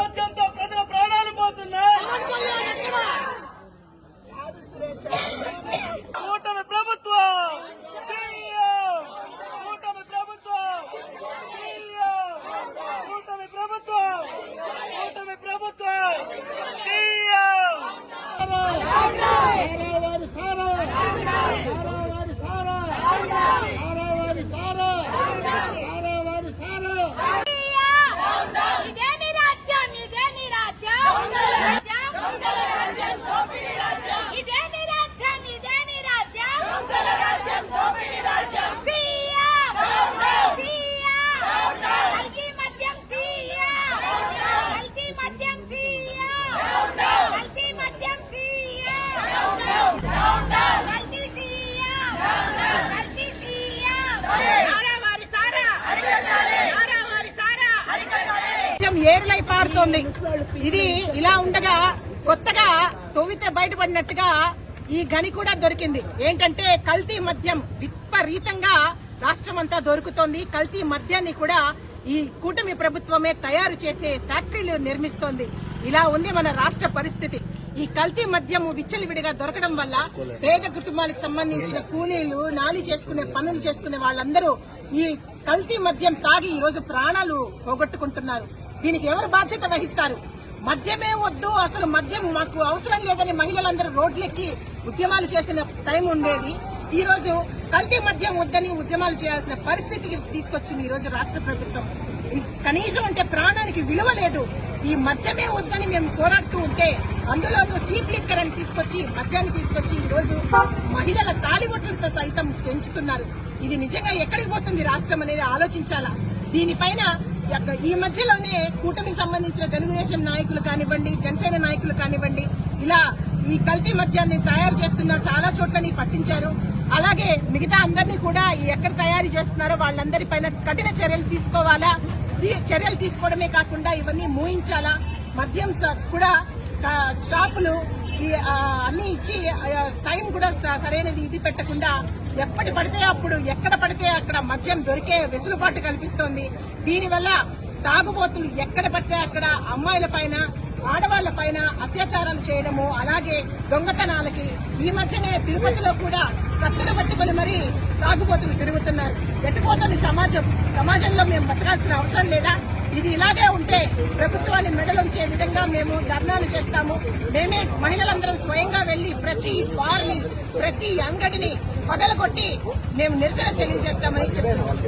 మద్యంతో ప్రజల ప్రాణాలు పోతున్నాయి. కూటమి ప్రభుత్వం కూటమి ప్రభుత్వం కూటమి ప్రభుత్వం కూటమి ప్రభుత్వం ఏరులై పారుతోంది. ఇది ఇలా ఉండగా కొత్తగా తొవ్వితే బయటపడినట్టుగా ఈ గని కూడా దొరికింది. ఏంటంటే కల్తీ మద్యం విపరీతంగా రాష్ట్రమంతా దొరుకుతోంది. కల్తీ మద్యాన్ని కూడా ఈ కూటమి ప్రభుత్వమే తయారు చేసే ఫ్యాక్టరీలు నిర్మిస్తోంది. ఇలా ఉంది మన రాష్ట్ర పరిస్థితి. ఈ కల్తీ మద్యం విచ్చలవిడిగా దొరకడం వల్ల పేద కుటుంబాలకు సంబంధించిన కూలీలు, నాలి చేసుకునే పనులు చేసుకునే వాళ్ళందరూ ఈ కల్తీ మద్యం తాగి ఈ రోజు ప్రాణాలు పోగొట్టుకుంటున్నారు. దీనికి ఎవరు బాధ్యత వహిస్తారు? మద్యమే వద్దు, అసలు మద్యం మాకు అవసరం లేదని మహిళలందరూ రోడ్లెక్కి ఉద్యమాలు చేసిన టైం ఉండేది. ఈ రోజు కల్తీ మద్యం వద్దని ఉద్యమాలు చేయాల్సిన పరిస్థితికి తీసుకొచ్చింది ఈ రోజు రాష్ట్ర ప్రభుత్వం. కనీసం అంటే ప్రాణానికి విలువ లేదు. ఈ మద్యమే వద్దని మేము పోరాడుతూ ఉంటే అందులోనూ చీప్ లిక్కర్ అని తీసుకొచ్చి మద్యాన్ని తీసుకొచ్చి ఈ రోజు మహిళల తాలిబొట్లతో సైతం పెంచుతున్నారు. ఇది నిజంగా ఎక్కడికి పోతుంది రాష్ట్రం అనేది ఆలోచించాలా. దీనిపైన ఈ మధ్యలోనే కూటమికి సంబంధించిన తెలుగుదేశం నాయకులు కానివ్వండి, జనసేన నాయకులు కానివ్వండి, ఇలా ఈ కల్తీ మద్యాన్ని తయారు చేస్తున్న చాలా చోట్లని పట్టించారు. అలాగే మిగతా అందరినీ కూడా ఎక్కడ తయారు చేస్తున్నారో వాళ్ళందరిపైన కఠిన చర్యలు తీసుకోవాలా. చర్యలు తీసుకోవడమే కాకుండా ఇవన్నీ మూయించాలా. మద్యం కూడా స్టాపులు అన్ని ఇచ్చి టైం కూడా సరైనది ఇది పెట్టకుండా ఎప్పటి పడితే అప్పుడు ఎక్కడ పడితే అక్కడ మద్యం దొరికే వెసులుబాటు కల్పిస్తోంది. దీనివల్ల తాగుబోతులు ఎక్కడ పడితే అక్కడ అమ్మాయిల పైన, ఆడవాళ్ల పైన అత్యాచారాలు చేయడము, అలాగే దొంగతనాలకి ఈ మధ్యనే తిరుపతిలో కూడా కత్తులు పట్టుకుని మరీ తాగుబోతులు తిరుగుతున్నారు. ఎట్టుపోతుంది సమాజంలో మేము బతకాల్సిన అవసరం లేదా? ఇది ఇలాగే ఉంటే ప్రభుత్వాన్ని మెడలుంచే విధంగా మేము ధర్నాలు చేస్తాము. మేమే మహిళలందరం స్వయంగా వెళ్లి ప్రతి బార్ని, ప్రతి అంగడిని పగలగొట్టి మేము నిరసన తెలియజేస్తామని చెప్తున్నాం.